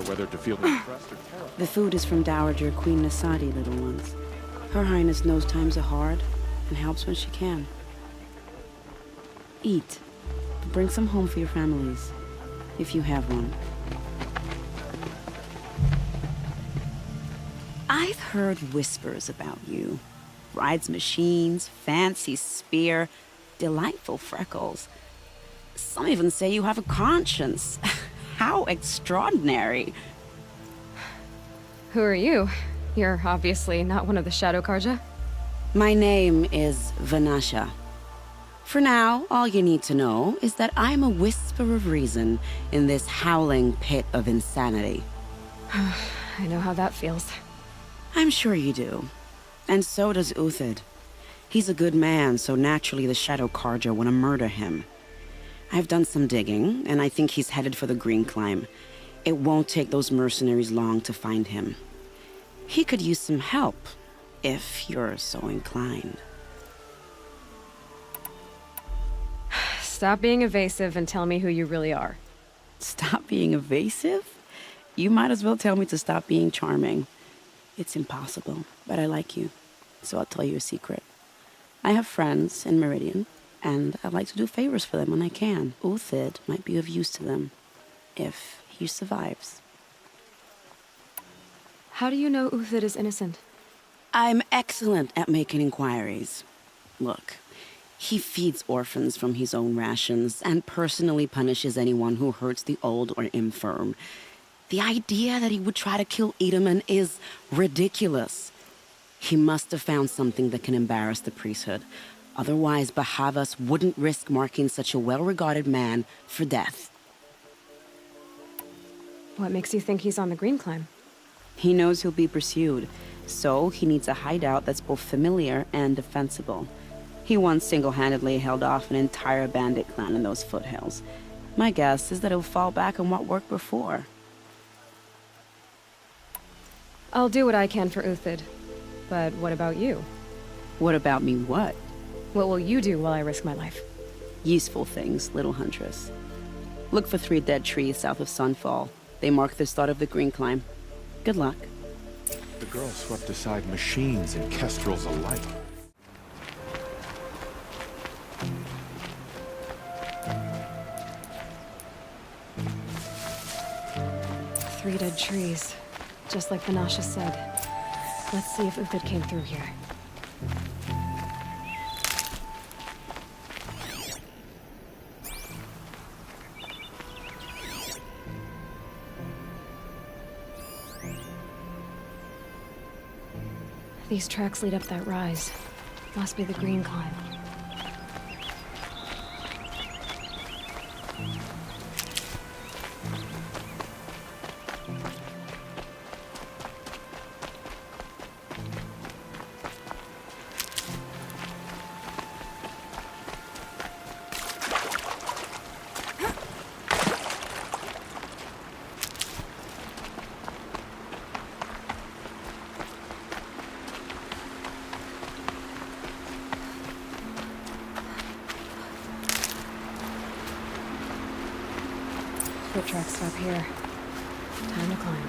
whether to feel impressed or terrified. The food is from Dowager Queen Nasadi, little ones. Her Highness knows times are hard and helps when she can. Eat. Bring some home for your families, if you have one. I've heard whispers about you. Rides machines, fancy spear, delightful freckles. Some even say you have a conscience. How extraordinary. Who are you? You're obviously not one of the Shadow Karja. My name is Vanasha. For now, all you need to know is that I'm a whisper of reason in this howling pit of insanity. I know how that feels. I'm sure you do. And so does Uthid. He's a good man, so naturally the Shadow Karja want to murder him. I've done some digging, and I think he's headed for the Green Climb. It won't take those mercenaries long to find him. He could use some help, if you're so inclined. Stop being evasive and tell me who you really are. Stop being evasive? You might as well tell me to stop being charming. It's impossible, but I like you, so I'll tell you a secret. I have friends in Meridian, and I like to do favors for them when I can. Uthid might be of use to them, if he survives. How do you know Uthid is innocent? I'm excellent at making inquiries. Look, he feeds orphans from his own rations and personally punishes anyone who hurts the old or infirm. The idea that he would try to kill Edaman is ridiculous. He must have found something that can embarrass the priesthood. Otherwise, Bahavas wouldn't risk marking such a well-regarded man for death. What makes you think he's on the Green Climb? He knows he'll be pursued, so he needs a hideout that's both familiar and defensible. He once single-handedly held off an entire bandit clan in those foothills. My guess is that he'll fall back on what worked before. I'll do what I can for Uthid. But what about you? What about me what? What will you do while I risk my life? Useful things, little huntress. Look for 3 dead trees south of Sunfall. They mark the start of the Green Climb. Good luck. The girl swept aside machines and kestrels alike. Three dead trees. Just like Vanasha said. Let's see if Uthid came through here. These tracks lead up that rise. Must be the Green Climb. Foot tracks stop here. Time to climb.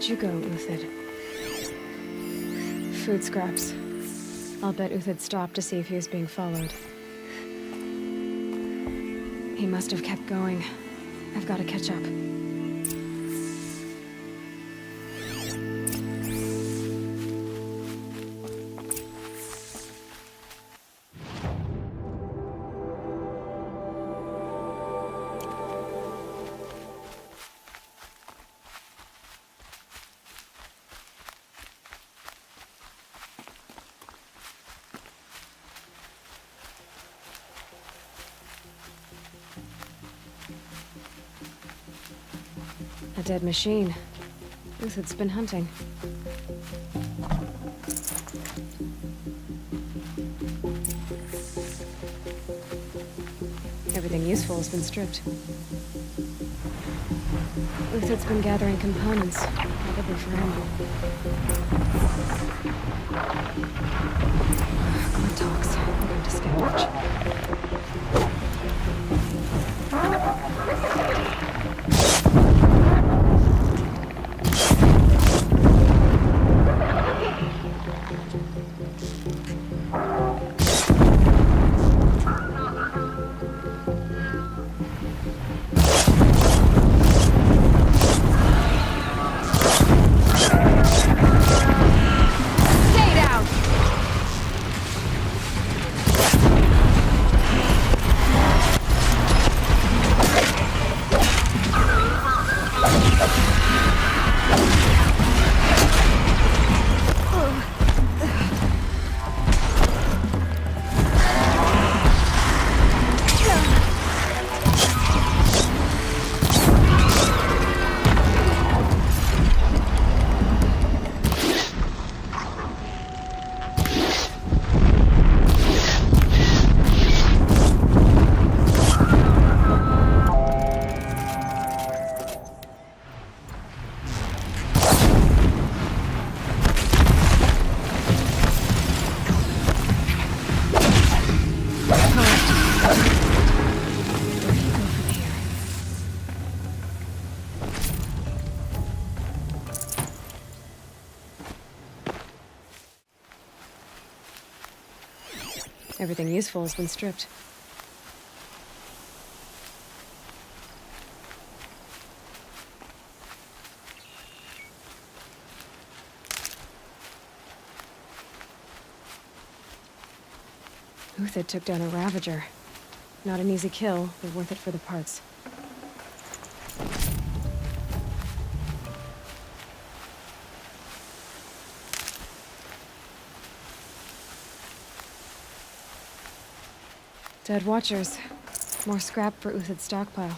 you go, Uthid? Food scraps. I'll bet Uthid stopped to see if he was being followed. He must have kept going. I've got to catch up. A dead machine. Uthid's been hunting. Everything useful has been stripped. Uthid's been gathering components, probably for ammo. More talks. We're going to scavenge. Everything useful has been stripped. Uthid took down a Ravager. Not an easy kill, but worth it for the parts. Dead Watchers. More scrap for Uthid's stockpile.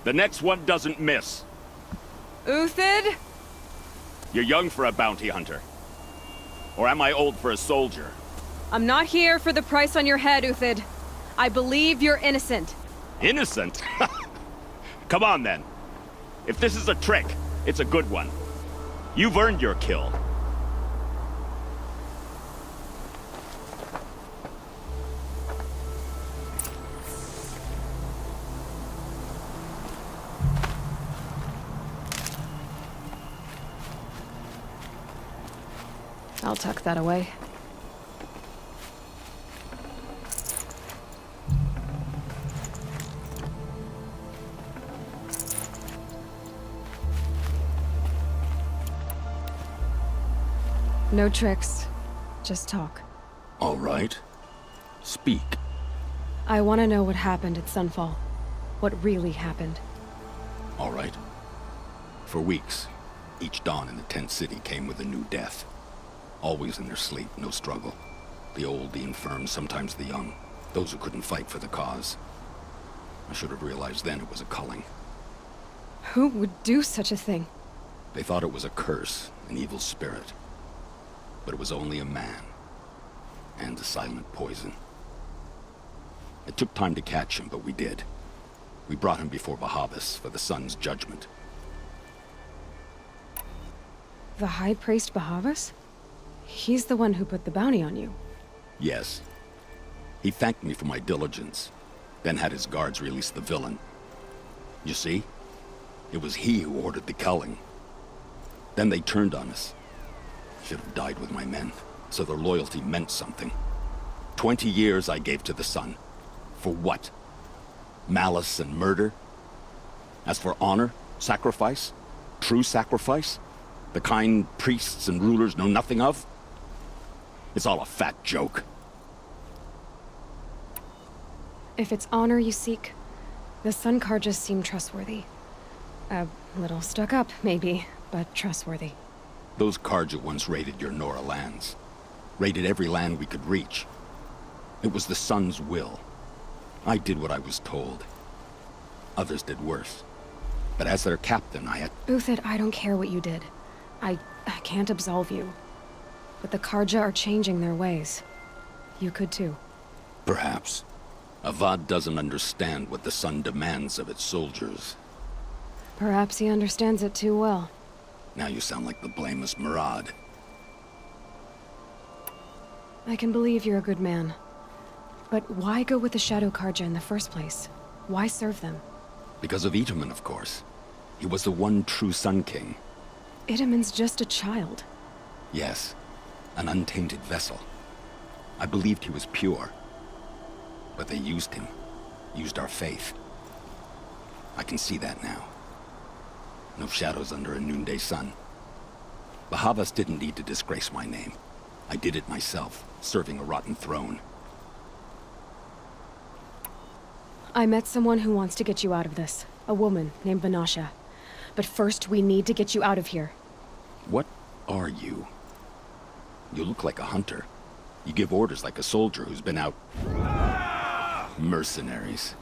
The next one doesn't miss. Uthid? You're young for a bounty hunter. Or am I old for a soldier? I'm not here for the price on your head, Uthid. I believe you're innocent. Innocent? Come on, then. If this is a trick, it's a good one. You've earned your kill. I'll tuck that away. No tricks, just talk. All right. Speak. I want to know what happened at Sunfall. What really happened. All right. For weeks, each dawn in the tent city came with a new death. Always in their sleep, no struggle. The old, the infirm, sometimes the young. Those who couldn't fight for the cause. I should have realized then it was a culling. Who would do such a thing? They thought it was a curse, an evil spirit. but it was only a man. And a silent poison. It took time to catch him, but we did. We brought him before Bahavas for the sun's judgment. The High Priest Bahavas? He's the one who put the bounty on you. Yes. He thanked me for my diligence, then had his guards release the villain. You see? It was he who ordered the culling. Then they turned on us. Should have died with my men, so their loyalty meant something. 20 years I gave to the sun. For what? Malice and murder? As for honor, sacrifice, true sacrifice, the kind priests and rulers know nothing of? It's all a fat joke. If it's honor you seek, the Sun Karjas seem trustworthy. A little stuck up, maybe, but trustworthy. Those Karja once raided your Nora lands. Raided every land we could reach. It was the Sun's will. I did what I was told. Others did worse. But as their captain, I had... Uthid, I don't care what you did. I can't absolve you. But the Karja are changing their ways. You could too. Perhaps. Avad doesn't understand what the Sun demands of its soldiers. Perhaps he understands it too well. Now you sound like the blameless Murad. I can believe you're a good man. But why go with the Shadow Karja in the first place? Why serve them? Because of Itaman, of course. He was the one true Sun King. Itaman's just a child. Yes, an untainted vessel. I believed he was pure. But they used him. Used our faith. I can see that now. No shadows under a noonday sun. Bahavas didn't need to disgrace my name. I did it myself, serving a rotten throne. I met someone who wants to get you out of this. A woman named Vanasha. But first, we need to get you out of here. What are you? You look like a hunter. You give orders like a soldier who's been out... Mercenaries.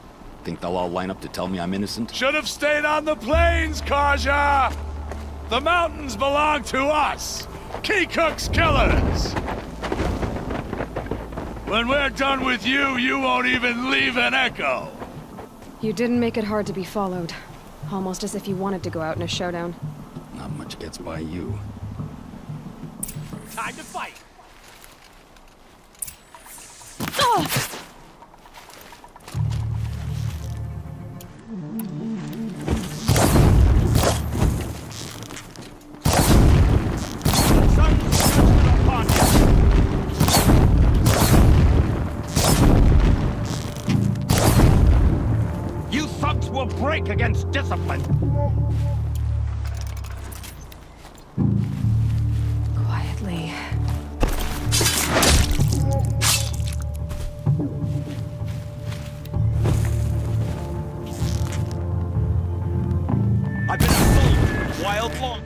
Think they'll all line up to tell me I'm innocent? Should have stayed on the plains, Karja! The mountains belong to us! Kikuk's killers! When we're done with you, you won't even leave an echo! You didn't make it hard to be followed. Almost as if you wanted to go out in a showdown. Not much gets by you. Time to fight! You thugs will break against discipline. Quietly. I've been a soldier a while long.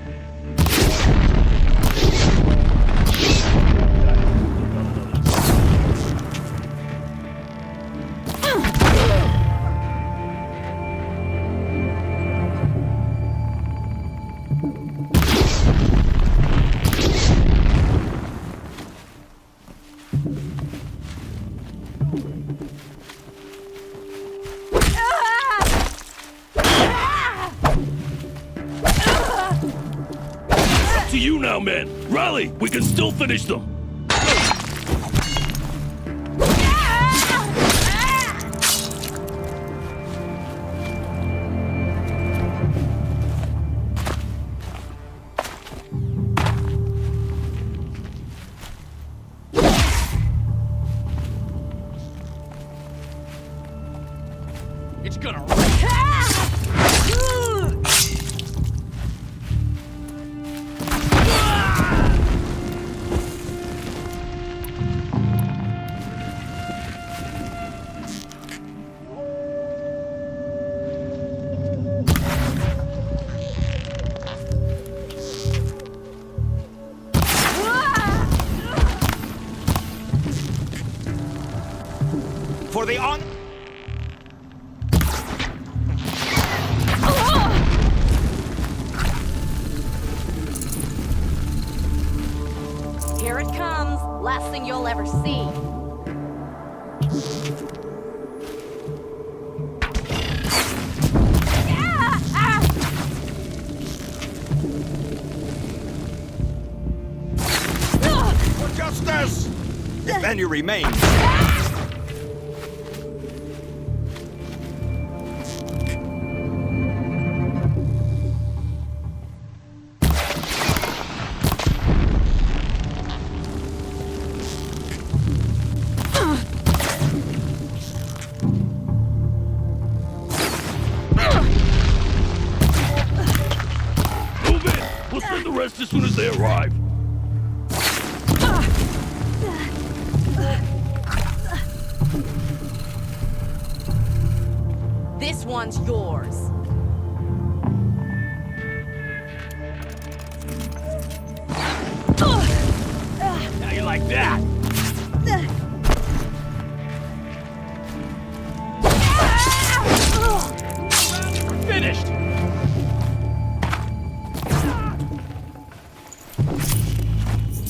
To you now, men! Rally! We can still finish them! It's gonna rain! For the honor... Here it comes. ever see. For justice! If any remains. Move in! We'll send the rest as soon as they arrive. This one's yours. How you like that? Finished!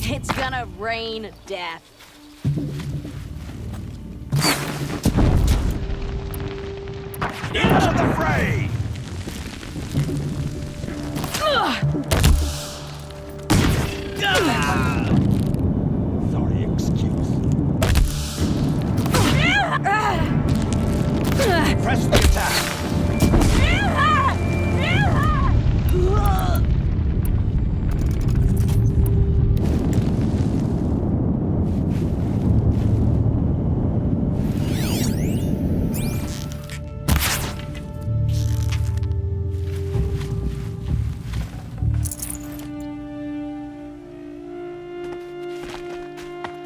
It's gonna rain death. Into the fray! Sorry, excuse. Press the attack!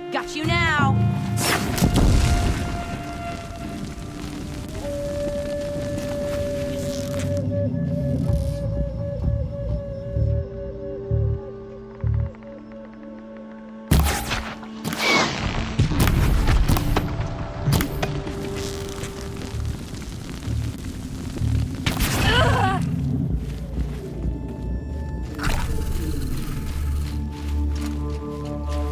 Got you now.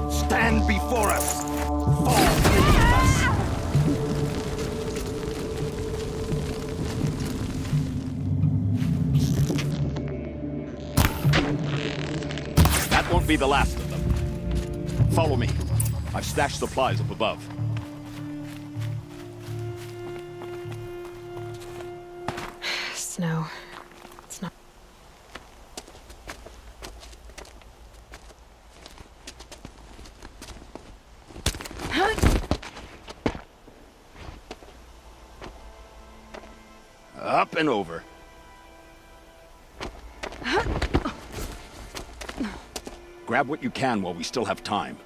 Stand before us! Fall beneath us! That won't be the last of them. Follow me. I've stashed supplies up above. Snow. It's not. Up and over. Grab what you can while we still have time.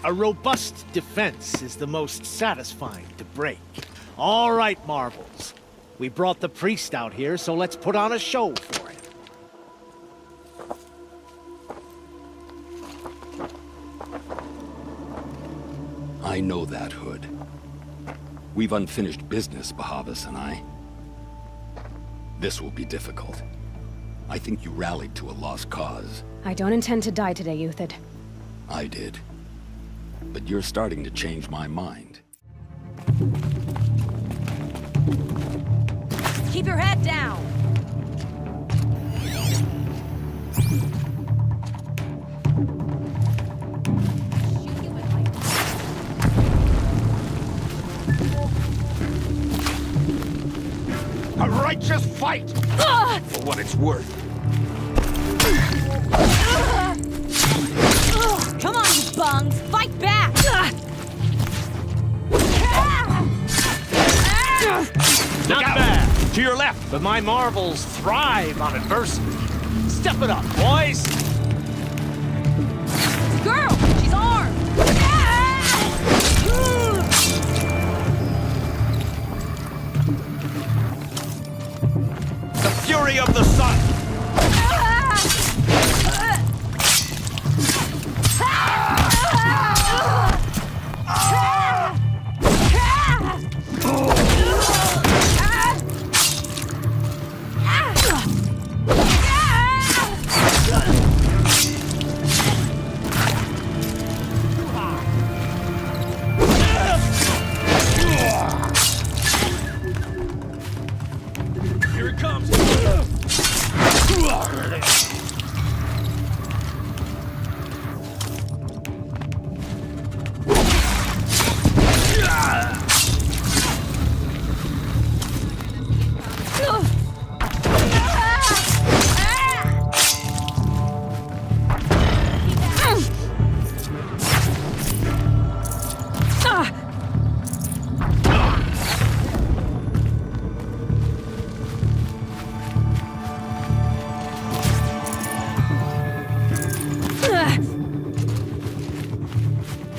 A robust defense is the most satisfying to break. All right, Marbles. We brought the priest out here, so let's put on a show for him. I know that, Hood. We've unfinished business, Bahavas and I. This will be difficult. I think you rallied to a lost cause. I don't intend to die today, Euthyd. I did. But you're starting to change my mind. Keep your head down. Shoot you with my... A righteous fight! For what it's worth. Come on, you bungs! Fight back! Not bad! To your left! But my marbles thrive on adversity. Step it up, boys! Girl, she's armed! The fury of the sun! Here it comes!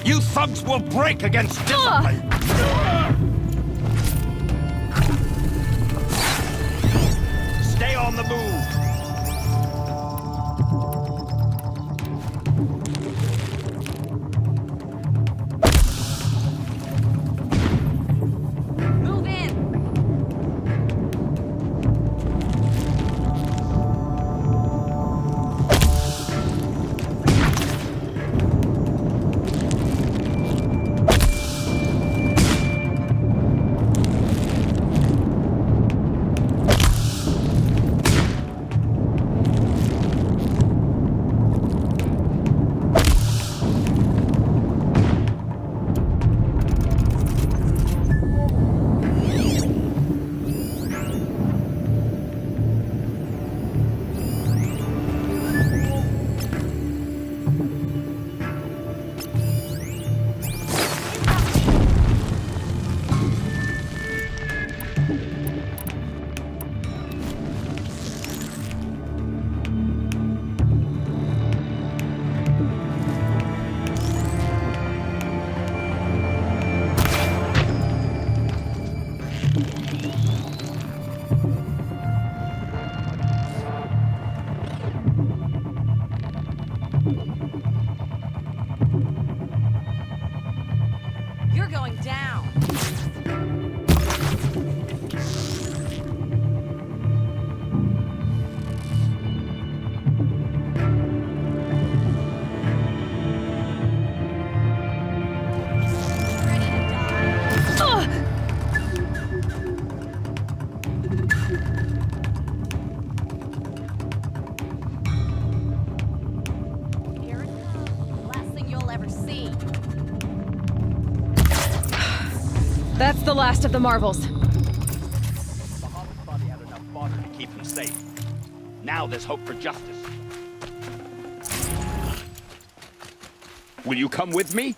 You thugs will break against discipline! Stay on the move! Move in! You're going down. Ready to die. Here it comes. Last thing you'll ever see. That's the last of the marvels. Bahamut's body had enough fodder to keep him safe. Now there's hope for justice. Will you come with me?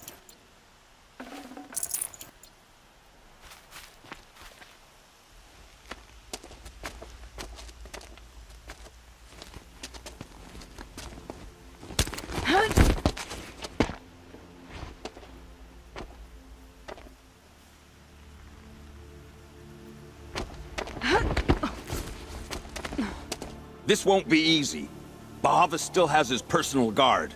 This won't be easy. Bahava still has his personal guard.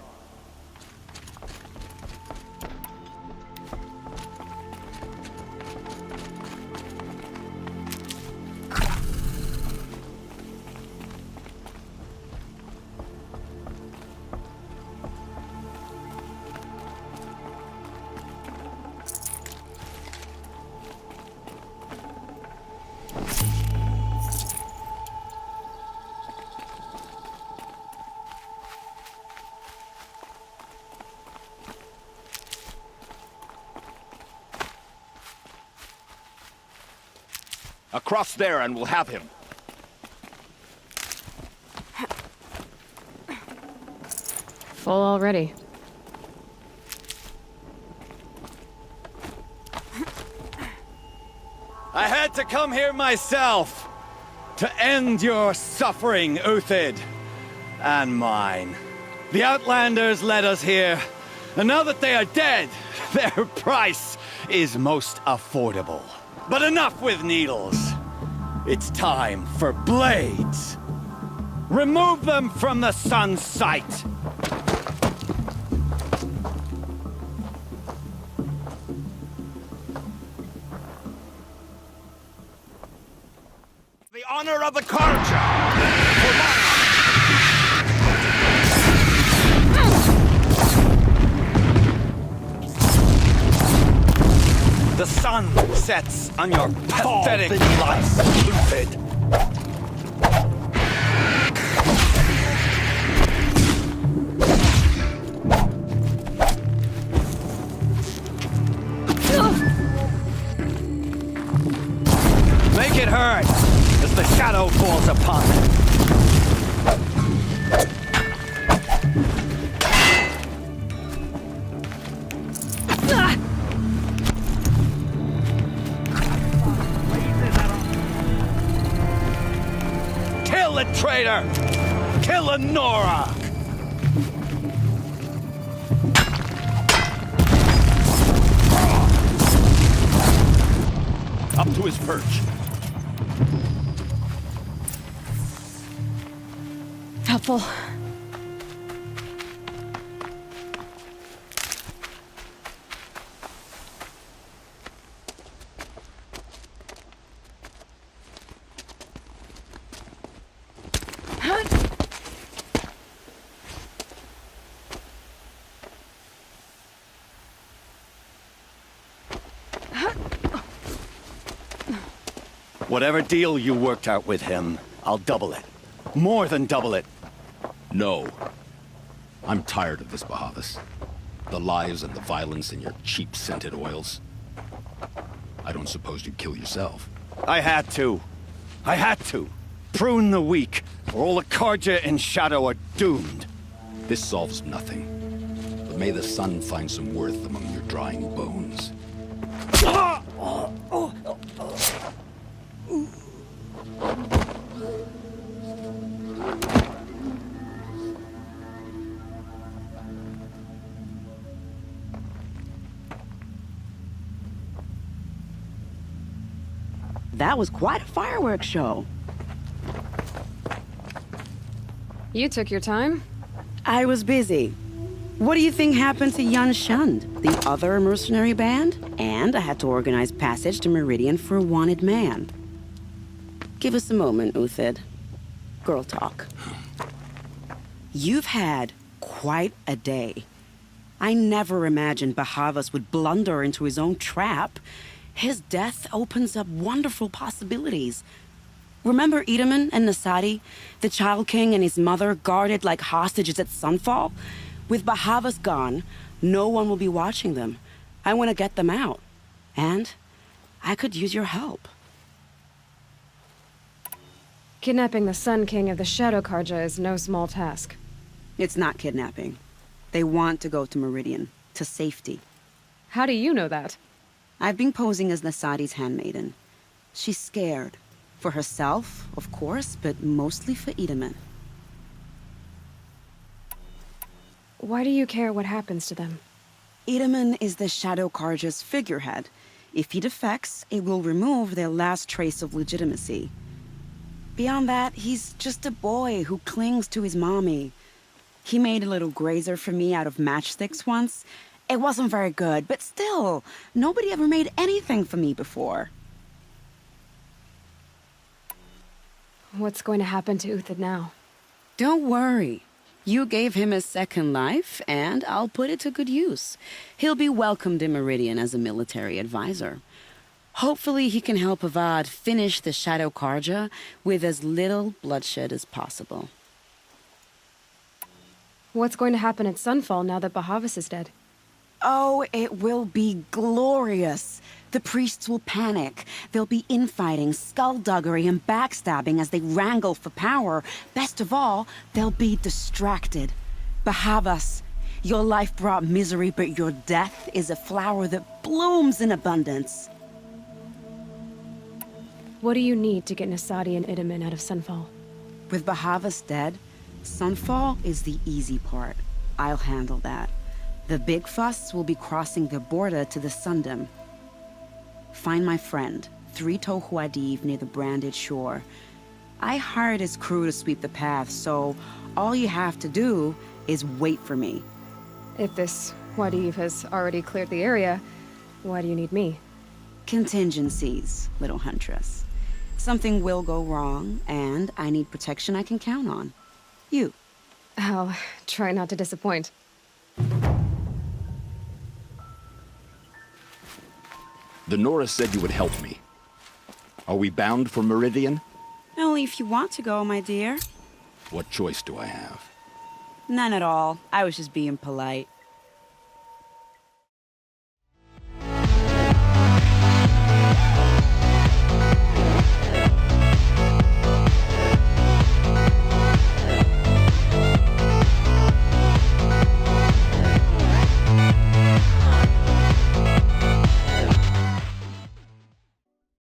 Across there and we'll have him. Full already. I had to come here myself. to end your suffering, Uthid, and mine. The Outlanders led us here, and now that they are dead, their price is most affordable. But enough with needles. It's time for blades. Remove them from the sun's sight. The honor of the Karja! The sun sets on your pathetic life, Uthid. Make it hurt as the shadow falls upon it. Kill the traitor! Kill the Nora! Up to his perch. Helpful. Whatever deal you worked out with him, I'll double it. More than double it. No. I'm tired of this, Bahavas. The lies and the violence and your cheap-scented oils. I don't suppose you'd kill yourself. I had to. I had to. Prune the weak, or all the Karja in Shadow are doomed. This solves nothing. But may the sun find some worth among your drying bones. That was quite a fireworks show. You took your time? I was busy. What do you think happened to Yun Shund, the other mercenary band? And I had to organize passage to Meridian for a wanted man. Give us a moment, Uthid. Girl talk. You've had quite a day. I never imagined Bahavas would blunder into his own trap. His death opens up wonderful possibilities. Remember Edaman and Nasadi, the Child King and his mother guarded like hostages at sunfall? With Bahavas gone, no one will be watching them. I want to get them out. And I could use your help. Kidnapping the Sun King of the Shadow Karja is no small task. It's not kidnapping. They want to go to Meridian, to safety. How do you know that? I've been posing as Nasadi's handmaiden. She's scared. For herself, of course, but mostly for Edaman. Why do you care what happens to them? Edaman is the Shadow Karja's figurehead. If he defects, it will remove their last trace of legitimacy. Beyond that, he's just a boy who clings to his mommy. He made a little grazer for me out of matchsticks once. It wasn't very good, but still, nobody ever made anything for me before. What's going to happen to Uthid now? Don't worry. You gave him a second life, and I'll put it to good use. He'll be welcomed in Meridian as a military advisor. Hopefully he can help Avad finish the Shadow Karja with as little bloodshed as possible. What's going to happen at Sunfall now that Bahavas is dead? Oh, it will be glorious. The priests will panic. There'll be infighting, skullduggery, and backstabbing as they wrangle for power. Best of all, they'll be distracted. Bahavas, your life brought misery, but your death is a flower that blooms in abundance. What do you need to get Nasadi and Idaman out of Sunfall? With Bahavas dead, Sunfall is the easy part. I'll handle that. The big fuss will be crossing the border to the Sundom. Find my friend, Traitor Huadiv, near the branded shore. I hired his crew to sweep the path, so all you have to do is wait for me. If this Wadiv has already cleared the area, why do you need me? Contingencies, little huntress. Something will go wrong, and I need protection I can count on. You. I'll try not to disappoint. The Nora said you would help me. Are we bound for Meridian? Only if you want to go, my dear. What choice do I have? None at all. I was just being polite.